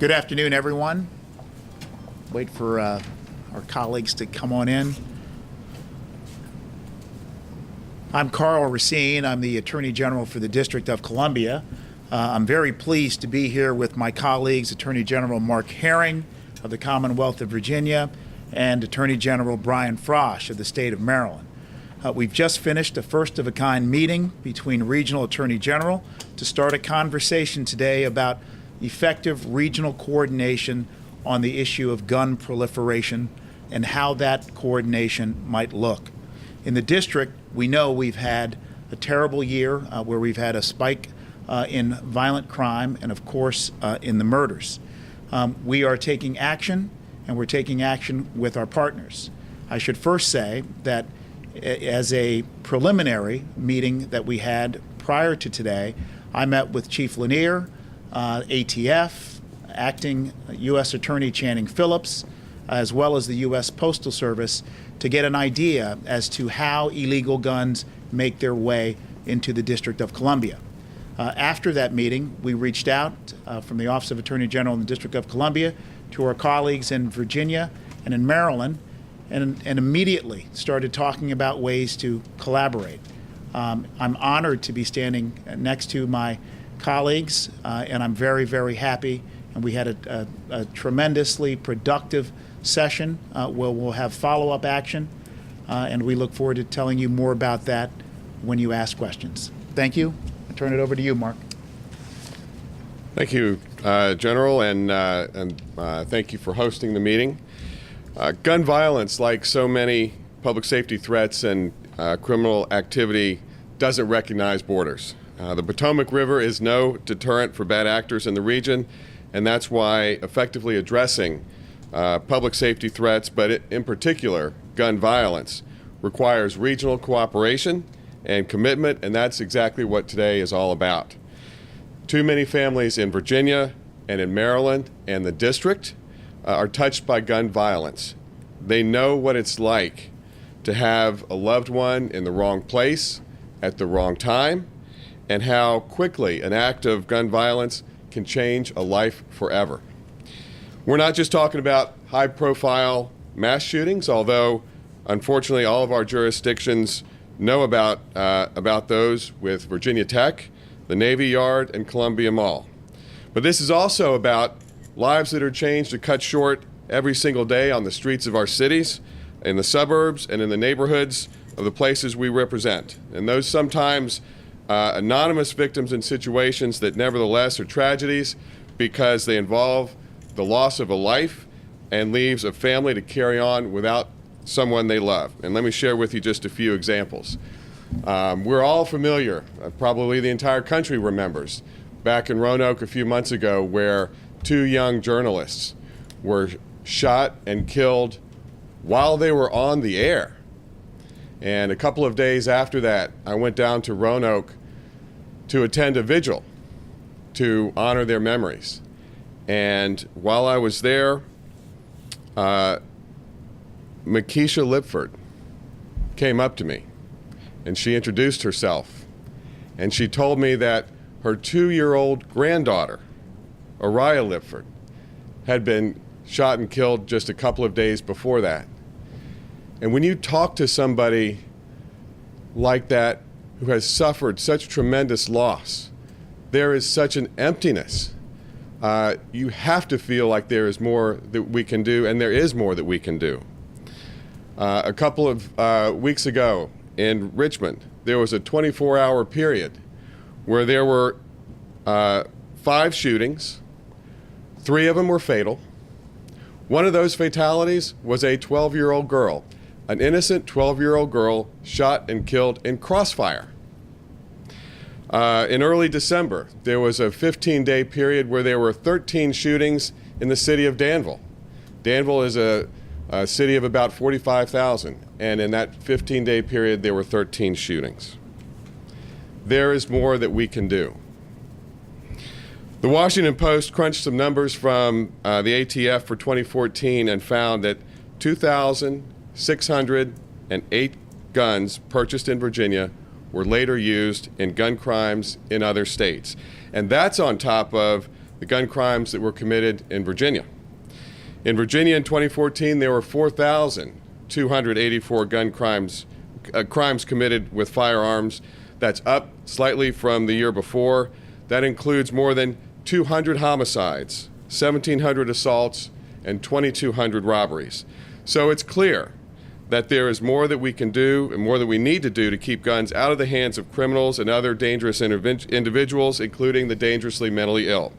Good afternoon, everyone. Wait for our colleagues to come on in. I'm Karl Racine. I'm the Attorney General for the District of Columbia. I'm very pleased to be here with my colleagues, Attorney General Mark Herring of the Commonwealth of Virginia and Attorney General Brian Frosh of the state of Maryland. We've just finished a first-of-a-kind meeting between Regional Attorney General to start a conversation today about effective regional coordination on the issue of gun proliferation and how that coordination might look. In the district, we know we've had a terrible year where we've had a spike in violent crime and, of course, in the murders. We are taking action, and we're taking action with our partners. I should first say that as a preliminary meeting that we had prior to today, I met with Chief Lanier, ATF, Acting U.S. Attorney Channing Phillips, as well as the U.S. Postal Service, to get an idea as to how illegal guns make their way into the District of Columbia. After that meeting, we reached out from the Office of Attorney General in the District of Columbia to our colleagues in Virginia and in Maryland, and immediately started talking about ways to collaborate. I'm honored to be standing next to my colleagues, and I'm very, very happy. And we had a tremendously productive session where we'll have follow-up action, and we look forward to telling you more about that when you ask questions. Thank you. I turn it over to you, Mark. Thank you, General, and thank you for hosting the meeting. Gun violence, like so many public safety threats and criminal activity, doesn't recognize borders. The Potomac River is no deterrent for bad actors in the region, and that's why effectively addressing public safety threats, but in particular gun violence, requires regional cooperation and commitment, and that's exactly what today is all about. Too many families in Virginia and in Maryland and the district are touched by gun violence. They know what it's like to have a loved one in the wrong place at the wrong time, and how quickly an act of gun violence can change a life forever. We're not just talking about high-profile mass shootings, although unfortunately all of our jurisdictions know about those with Virginia Tech, the Navy Yard, and Columbia Mall. But this is also about lives that are changed or cut short every single day on the streets of our cities, in the suburbs, and in the neighborhoods of the places we represent. And those sometimes anonymous victims in situations that nevertheless are tragedies because they involve the loss of a life and leaves a family to carry on without someone they love. And let me share with you just a few examples. We're all familiar, probably the entire country remembers, back in Roanoke a few months ago where two young journalists were shot and killed while they were on the air. And a couple of days after that, I went down to Roanoke to attend a vigil to honor their memories. And while I was there, Makisha Lipford came up to me and she introduced herself. And she told me that her 2-year-old granddaughter, Araya Lipford, had been shot and killed just a couple of days before that. And when you talk to somebody like that who has suffered such tremendous loss, there is such an emptiness. You have to feel like there is more that we can do, and there is more that we can do. A couple of weeks ago in Richmond, there was a 24-hour period where there were 5 shootings. 3 of them were fatal. One of those fatalities was a 12-year-old girl, an innocent 12-year-old girl shot and killed in crossfire. In early December, there was a 15-day period where there were 13 shootings in the city of Danville. Danville is a city of about 45,000, and in that 15-day period, there were 13 shootings. There is more that we can do. The Washington Post crunched some numbers from the ATF for 2014 and found that 2,608 guns purchased in Virginia were later used in gun crimes in other states. And that's on top of the gun crimes that were committed in Virginia. In Virginia in 2014, there were 4,284 gun crimes committed with firearms. That's up slightly from the year before. That includes more than 200 homicides, 1,700 assaults, and 2,200 robberies. So it's clear that there is more that we can do and more that we need to do to keep guns out of the hands of criminals and other dangerous individuals, including the dangerously mentally ill.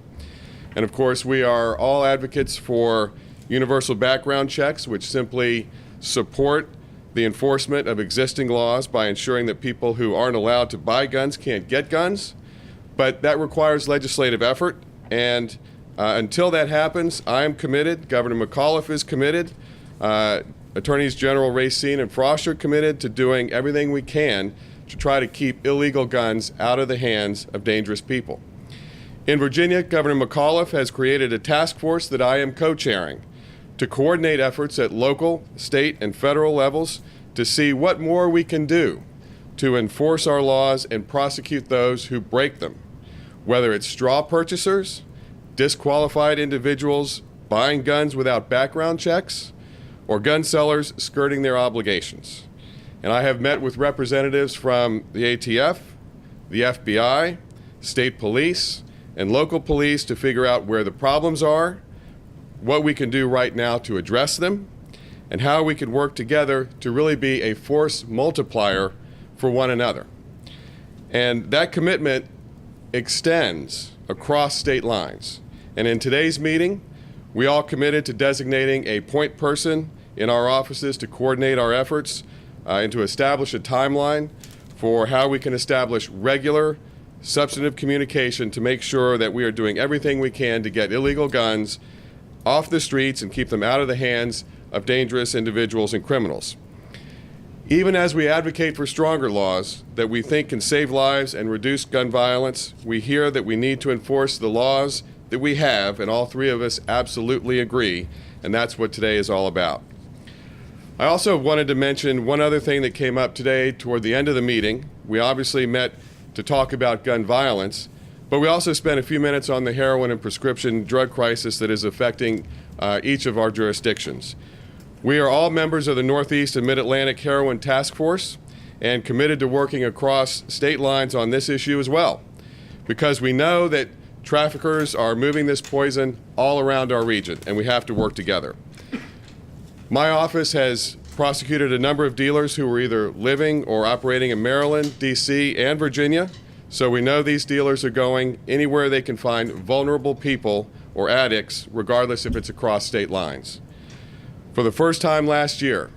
And of course, we are all advocates for universal background checks, which simply support the enforcement of existing laws by ensuring that people who aren't allowed to buy guns can't get guns. But that requires legislative effort, and until that happens, I am committed, Governor McAuliffe is committed, Attorneys General Racine and Frosh are committed to doing everything we can to try to keep illegal guns out of the hands of dangerous people. In Virginia, Governor McAuliffe has created a task force that I am co-chairing to coordinate efforts at local, state, and federal levels to see what more we can do to enforce our laws and prosecute those who break them, whether it's straw purchasers, disqualified individuals buying guns without background checks, or gun sellers skirting their obligations. And I have met with representatives from the ATF, the FBI, state police, and local police to figure out where the problems are, what we can do right now to address them, and how we can work together to really be a force multiplier for one another. And that commitment extends across state lines. And in today's meeting, we all committed to designating a point person in our offices to coordinate our efforts and to establish a timeline for how we can establish regular, substantive communication to make sure that we are doing everything we can to get illegal guns off the streets and keep them out of the hands of dangerous individuals and criminals. Even as we advocate for stronger laws that we think can save lives and reduce gun violence, we hear that we need to enforce the laws that we have, and all three of us absolutely agree, and that's what today is all about. I also wanted to mention one other thing that came up today toward the end of the meeting. We obviously met to talk about gun violence, but we also spent a few minutes on the heroin and prescription drug crisis that is affecting each of our jurisdictions. We are all members of the Northeast and Mid-Atlantic Heroin Task Force and committed to working across state lines on this issue as well, because we know that traffickers are moving this poison all around our region, and we have to work together. My office has prosecuted a number of dealers who were either living or operating in Maryland, D.C., and Virginia, so we know these dealers are going anywhere they can find vulnerable people or addicts, regardless if it's across state lines. For the first time last year,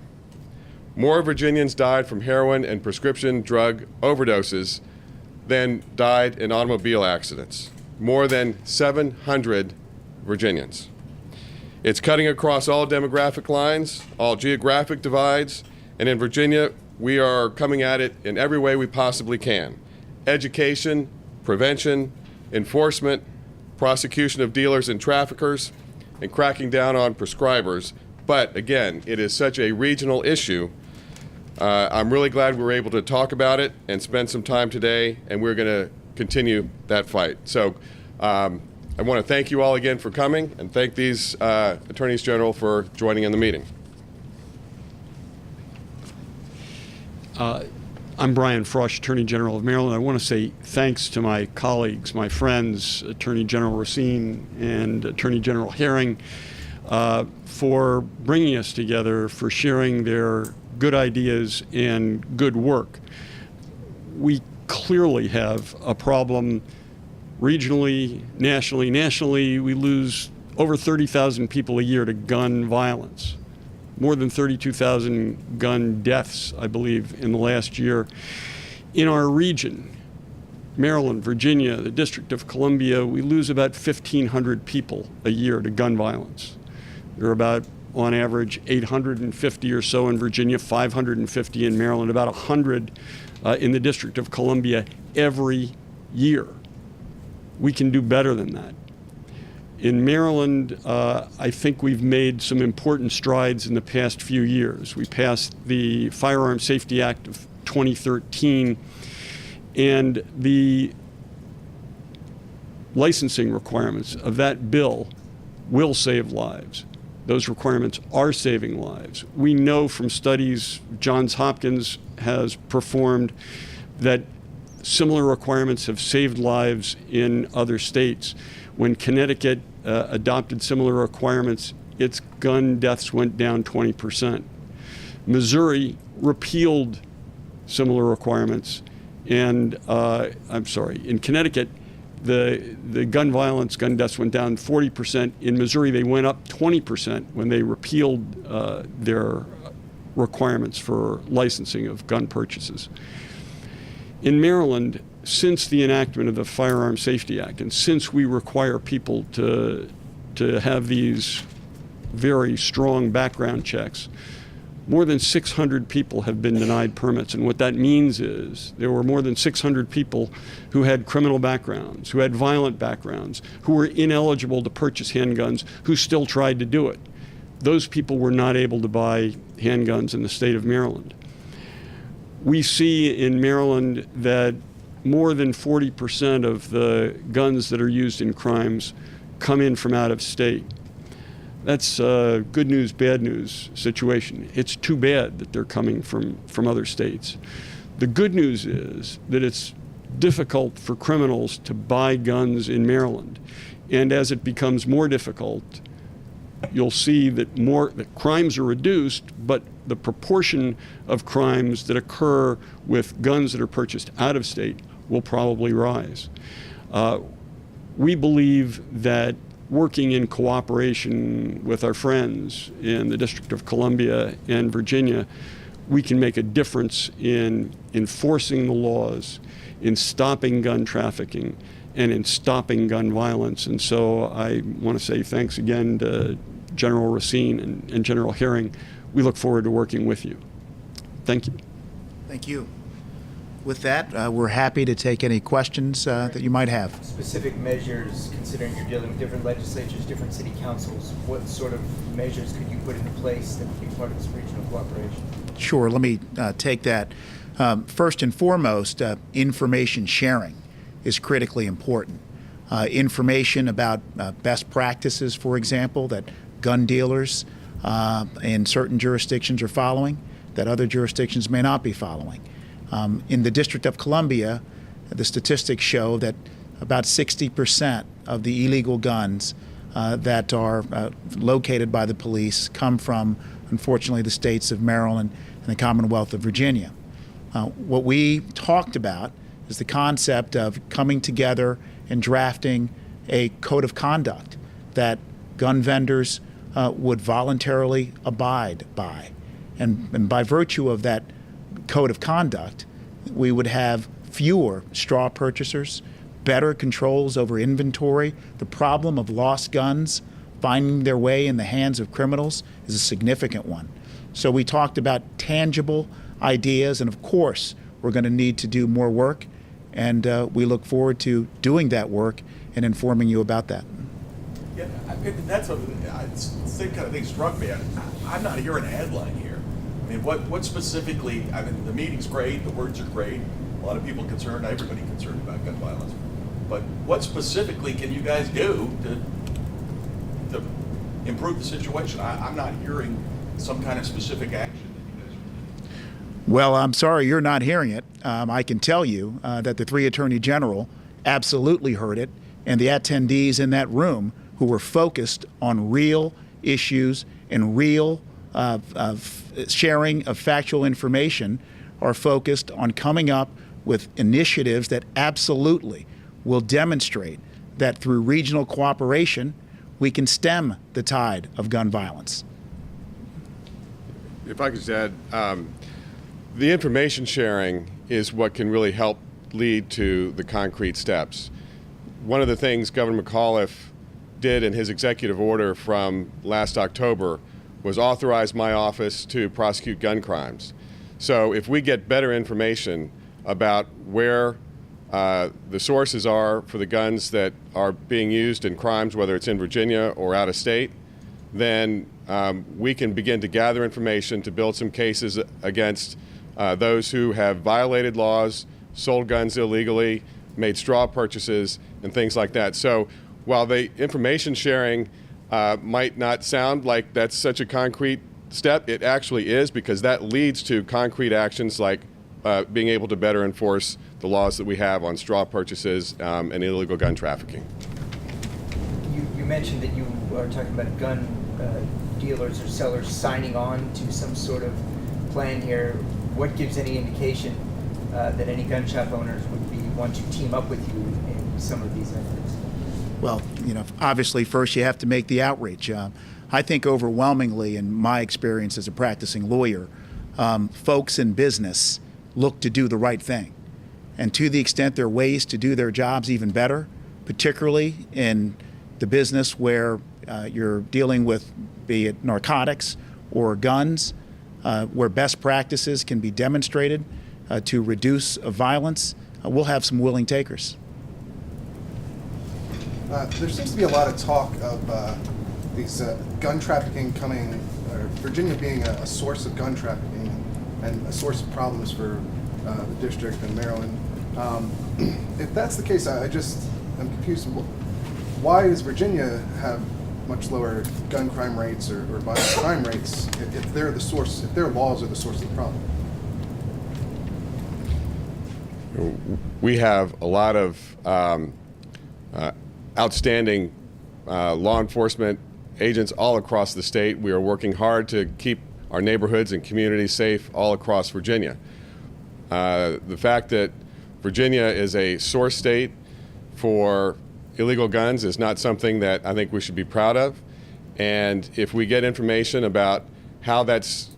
more Virginians died from heroin and prescription drug overdoses than died in automobile accidents. More than 700 Virginians. It's cutting across all demographic lines, all geographic divides, and in Virginia, we are coming at it in every way we possibly can. Education, prevention, enforcement, prosecution of dealers and traffickers, and cracking down on prescribers. But again, it is such a regional issue. I'm really glad we were able to talk about it and spend some time today, and we're going to continue that fight. So I want to thank you all again for coming, and thank these Attorneys General for joining in the meeting. I'm Brian Frosh, Attorney General of Maryland. I want to say thanks to my colleagues, my friends, Attorney General Racine and Attorney General Herring, for bringing us together, for sharing their good ideas and good work. We clearly have a problem regionally, nationally. Nationally, we lose over 30,000 people a year to gun violence. More than 32,000 gun deaths, I believe, in the last year. In our region, Maryland, Virginia, the District of Columbia, we lose about 1,500 people a year to gun violence. There are about, on average, 850 or so in Virginia, 550 in Maryland, about 100 in the District of Columbia every year. We can do better than that. In Maryland, I think we've made some important strides in the past few years. We passed the Firearm Safety Act of 2013, and the licensing requirements of that bill will save lives. Those requirements are saving lives. We know from studies Johns Hopkins has performed that similar requirements have saved lives in other states. When Connecticut adopted similar requirements, its gun deaths went down 20%. Missouri repealed similar requirements, and in Connecticut, the gun violence, gun deaths went down 40%. In Missouri, they went up 20% when they repealed their requirements for licensing of gun purchases. In Maryland, since the enactment of the Firearm Safety Act, and since we require people to have these very strong background checks, more than 600 people have been denied permits. And what that means is there were more than 600 people who had criminal backgrounds, who had violent backgrounds, who were ineligible to purchase handguns, who still tried to do it. Those people were not able to buy handguns in the state of Maryland. We see in Maryland that more than 40% of the guns that are used in crimes come in from out of state. That's a good news, bad news situation. It's too bad that they're coming from other states. The good news is that it's difficult for criminals to buy guns in Maryland. And as it becomes more difficult, you'll see that crimes are reduced, but the proportion of crimes that occur with guns that are purchased out of state will probably rise. We believe that working in cooperation with our friends in the District of Columbia and Virginia, we can make a difference in enforcing the laws, in stopping gun trafficking, and in stopping gun violence. And so I want to say thanks again to General Racine and General Herring. We look forward to working with you. Thank you. Thank you. With that, we're happy to take any questions that you might have. Specific measures, considering you're dealing with different legislatures, different city councils, what sort of measures could you put into place that would be part of this regional cooperation? Sure, let me take that. First and foremost, information sharing is critically important. Information about best practices, for example, that gun dealers in certain jurisdictions are following, that other jurisdictions may not be following. In the District of Columbia, the statistics show that about 60% of the illegal guns that are located by the police come from, unfortunately, the states of Maryland and the Commonwealth of Virginia. What we talked about is the concept of coming together and drafting a code of conduct that gun vendors would voluntarily abide by. And by virtue of that code of conduct, we would have fewer straw purchasers, better controls over inventory. The problem of lost guns finding their way in the hands of criminals is a significant one. So we talked about tangible ideas, and of course, we're going to need to do more work, and we look forward to doing that work and informing you about that. Yeah, that's the same kind of thing struck me. I'm not hearing a headline here. I mean, what specifically, I mean, the meeting's great, the words are great, a lot of people concerned, everybody concerned about gun violence. But what specifically can you guys do to improve the situation? I'm not hearing some kind of specific action that you guys are taking. Well, I'm sorry you're not hearing it. I can tell you that the three Attorney General absolutely heard it, and the attendees in that room who were focused on real issues and real sharing of factual information are focused on coming up with initiatives that absolutely will demonstrate that through regional cooperation, we can stem the tide of gun violence. If I could just add, the information sharing is what can really help lead to the concrete steps. One of the things Governor McAuliffe did in his executive order from last October was authorize my office to prosecute gun crimes. So if we get better information about where the sources are for the guns that are being used in crimes, whether it's in Virginia or out of state, then we can begin to gather information to build some cases against those who have violated laws, sold guns illegally, made straw purchases, and things like that. So while the information sharing might not sound like that's such a concrete step, it actually is, because that leads to concrete actions like being able to better enforce the laws that we have on straw purchases and illegal gun trafficking. You mentioned that you are talking about gun dealers or sellers signing on to some sort of plan here. What gives any indication that any gun shop owners would want to team up with you in some of these efforts? Well, obviously first you have to make the outreach. I think overwhelmingly, in my experience as a practicing lawyer, folks in business look to do the right thing. And to the extent there are ways to do their jobs even better, particularly in the business where you're dealing with, be it narcotics or guns, where best practices can be demonstrated to reduce violence, we'll have some willing takers. There seems to be a lot of talk of these gun trafficking coming, or Virginia being a source of gun trafficking and a source of problems for the district and Maryland. If that's the case, I'm confused. Why does Virginia have much lower gun crime rates or violent crime rates if they're the source, if their laws are the source of the problem? We have a lot of outstanding law enforcement agents all across the state. We are working hard to keep our neighborhoods and communities safe all across Virginia. The fact that Virginia is a source state for illegal guns is not something that I think we should be proud of. And if we get information about how those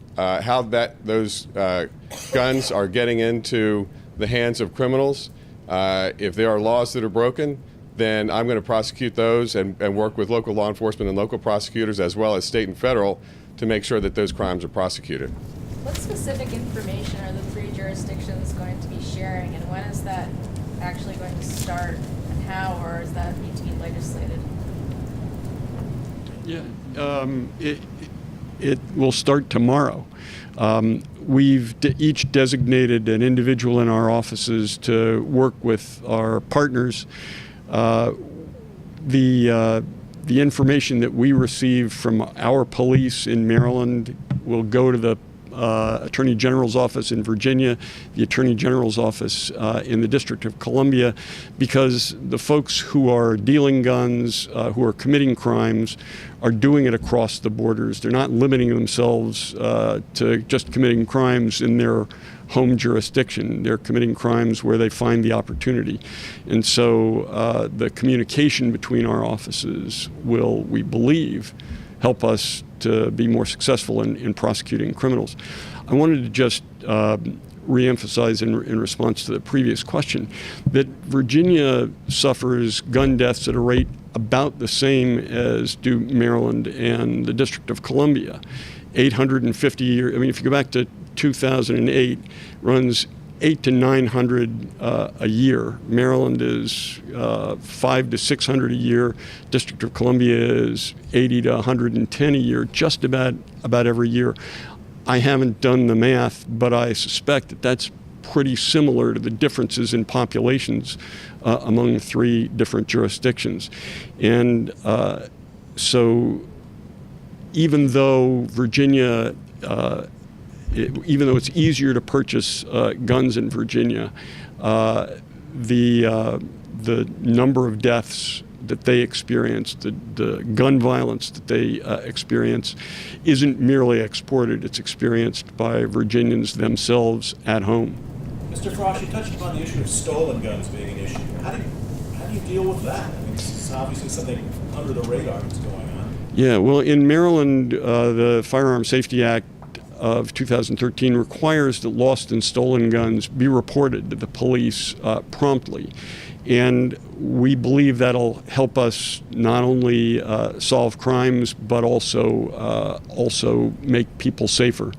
guns are getting into the hands of criminals, if there are laws that are broken, then I'm going to prosecute those and work with local law enforcement and local prosecutors as well as state and federal to make sure that those crimes are prosecuted. What specific information are the three jurisdictions going to be sharing, and when is that actually going to start, and how, or does that need to be legislated? Yeah, it will start tomorrow. We've each designated an individual in our offices to work with our partners. The information that we receive from our police in Maryland will go to the Attorney General's office in Virginia, the Attorney General's office in the District of Columbia, because the folks who are dealing guns, who are committing crimes, are doing it across the borders. They're not limiting themselves to just committing crimes in their home jurisdiction. They're committing crimes where they find the opportunity. And so the communication between our offices will, we believe, help us to be more successful in prosecuting criminals. I wanted to just reemphasize in response to the previous question that Virginia suffers gun deaths at a rate about the same as do Maryland and the District of Columbia. 850 a year. I mean, if you go back to 2008, runs 800 to 900 a year. Maryland is 500 to 600 a year. District of Columbia is 80 to 110 a year, just about every year. I haven't done the math, but I suspect that that's pretty similar to the differences in populations among three different jurisdictions. And so even though Virginia even though it's easier to purchase guns in Virginia, the number of deaths that they experience, the gun violence that they experience, isn't merely exported. It's experienced by Virginians themselves at home. Mr. Frosh, you touched upon the issue of stolen guns being an issue. How do you deal with that? I mean, this is obviously something under the radar that's going on. Yeah, well, in Maryland, the Firearm Safety Act of 2013 requires that lost and stolen guns be reported to the police promptly. And we believe that'll help us not only solve crimes, but also make people safer.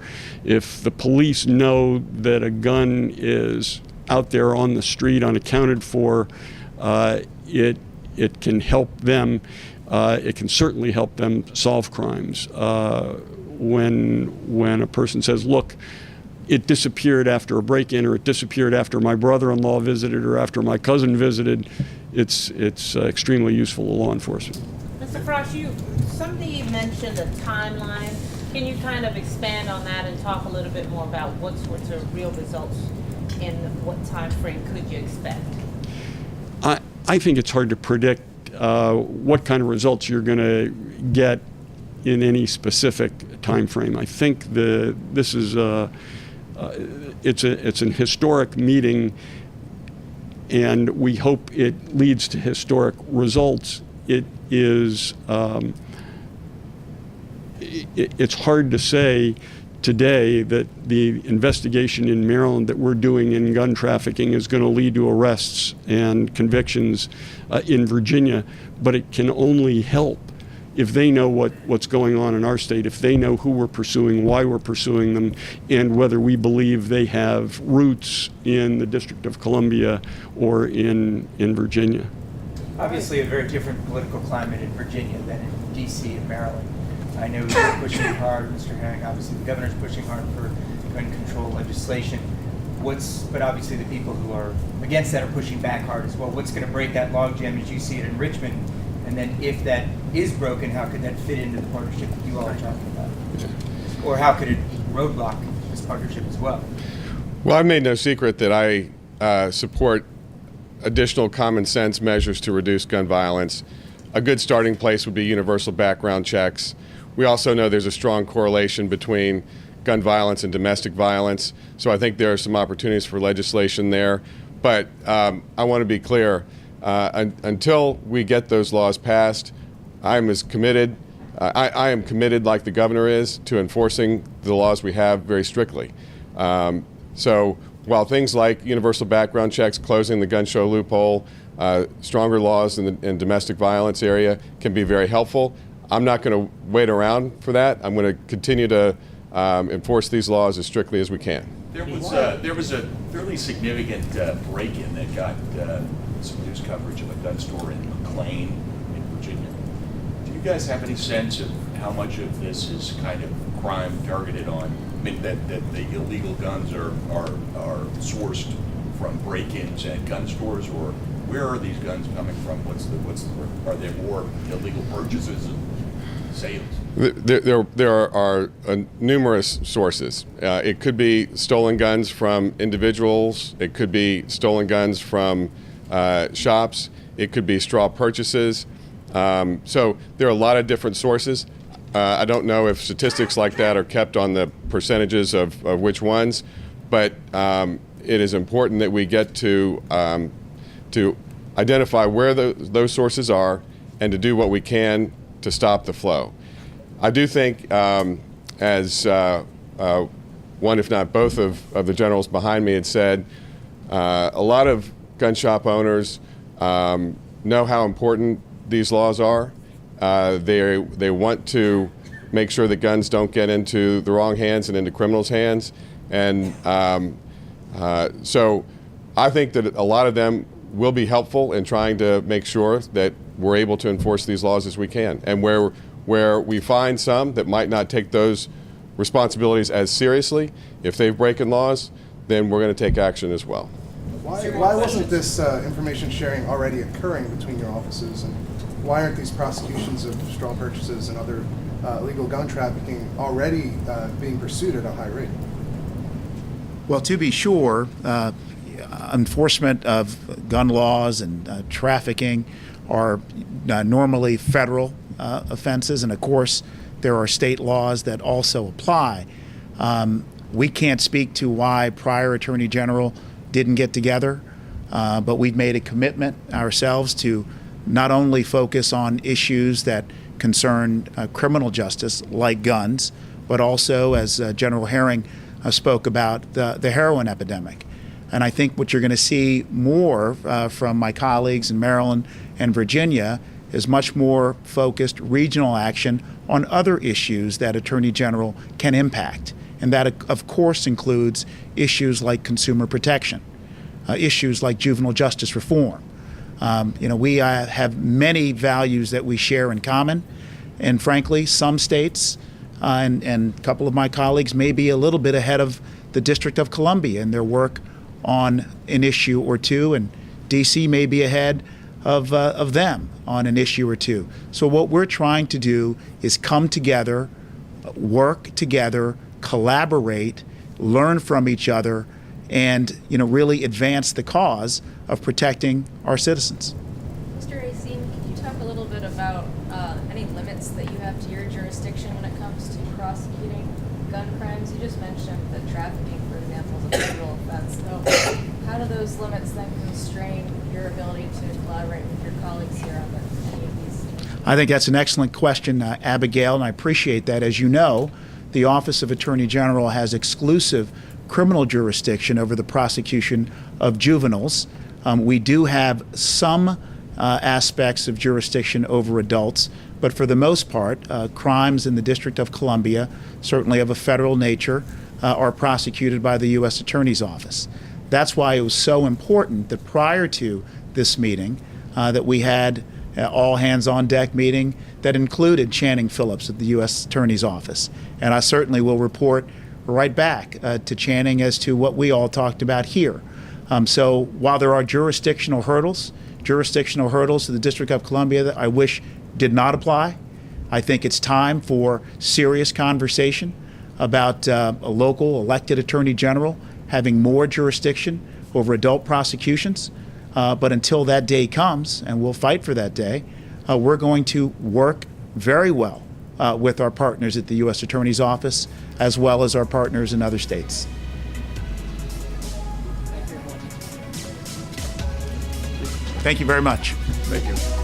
If the police know that a gun is out there on the street unaccounted for, it can help them. It can certainly help them solve crimes. When a person says, look, it disappeared after a break-in, or it disappeared after my brother-in-law visited, or after my cousin visited, it's extremely useful to law enforcement. Mr. Frosh, somebody mentioned a timeline. Can you kind of expand on that and talk a little bit more about what sorts of real results and what time frame could you expect? I think it's hard to predict what kind of results you're going to get in any specific time frame. I think this is it's an historic meeting, and we hope it leads to historic results. It's hard to say today that the investigation in Maryland that we're doing in gun trafficking is going to lead to arrests and convictions in Virginia, but it can only help if they know what's going on in our state, if they know who we're pursuing, why we're pursuing them, and whether we believe they have roots in the District of Columbia or in Virginia. Obviously, a very different political climate in Virginia than in D.C. and Maryland. I know you're pushing hard, Mr. Herring. Obviously, the governor's pushing hard for gun control legislation. But obviously, the people who are against that are pushing back hard as well. What's going to break that logjam as you see it in Richmond? And then, if that is broken, how could that fit into the partnership that you all are talking about? Or how could it roadblock this partnership as well? Well, I've made no secret that I support additional common sense measures to reduce gun violence. A good starting place would be universal background checks. We also know there's a strong correlation between gun violence and domestic violence, so I think there are some opportunities for legislation there. But I want to be clear, until we get those laws passed, I'm as committed, I am committed, like the governor is, to enforcing the laws we have very strictly. So while things like universal background checks, closing the gun show loophole, stronger laws in the domestic violence area can be very helpful, I'm not going to wait around for that. I'm going to continue to enforce these laws as strictly as we can. There was a fairly significant break-in that got some news coverage of a gun store in McLean in Virginia. Do you guys have any sense of how much of this is kind of crime targeted on, I mean, that the illegal guns are sourced from break-ins at gun stores, or where are these guns coming from? Are there more illegal purchases and sales? There are numerous sources. It could be stolen guns from individuals. It could be stolen guns from shops. It could be straw purchases. So there are a lot of different sources. I don't know if statistics like that are kept on the percentages of which ones, but it is important that we get to identify where those sources are and to do what we can to stop the flow. I do think, as one, if not both of the generals behind me had said, a lot of gun shop owners know how important these laws are. They want to make sure that guns don't get into the wrong hands and into criminals' hands. And so I think that a lot of them will be helpful in trying to make sure that we're able to enforce these laws as we can. And where we find some that might not take those responsibilities as seriously, if they've broken laws, then we're going to take action as well. Why wasn't this information sharing already occurring between your offices, and why aren't these prosecutions of straw purchases and other illegal gun trafficking already being pursued at a high rate? Well, to be sure, enforcement of gun laws and trafficking are normally federal offenses, and of course there are state laws that also apply. We can't speak to why prior Attorney General didn't get together, but we've made a commitment ourselves to not only focus on issues that concern criminal justice like guns, but also, as General Herring spoke about, the heroin epidemic. And I think what you're going to see more from my colleagues in Maryland and Virginia is much more focused regional action on other issues that Attorney General can impact. And that, of course, includes issues like consumer protection, issues like juvenile justice reform. We have many values that we share in common. And frankly, some states and a couple of my colleagues may be a little bit ahead of the District of Columbia in their work on an issue or two, and D.C. may be ahead of them on an issue or two. So what we're trying to do is come together, work together, collaborate, learn from each other, and really advance the cause of protecting our citizens. Mr. Racine, can you talk a little bit about any limits that you have to your jurisdiction when it comes to prosecuting gun crimes? You just mentioned that trafficking, for example, is a federal offense. So how do those limits then constrain your ability to collaborate with your colleagues here on any of these? I think that's an excellent question, Abigail, and I appreciate that. As you know, the Office of Attorney General has exclusive criminal jurisdiction over the prosecution of juveniles. We do have some aspects of jurisdiction over adults, but for the most part, crimes in the District of Columbia, certainly of a federal nature, are prosecuted by the U.S. Attorney's Office. That's why it was so important that prior to this meeting, that we had all hands on deck meeting that included Channing Phillips at the U.S. Attorney's Office. And I certainly will report right back to Channing as to what we all talked about here. So while there are jurisdictional hurdles to the District of Columbia that I wish did not apply, I think it's time for serious conversation about a local elected Attorney General having more jurisdiction over adult prosecutions. But until that day comes, and we'll fight for that day, we're going to work very well with our partners at the U.S. Attorney's Office, as well as our partners in other states. Thank you very much. Thank you.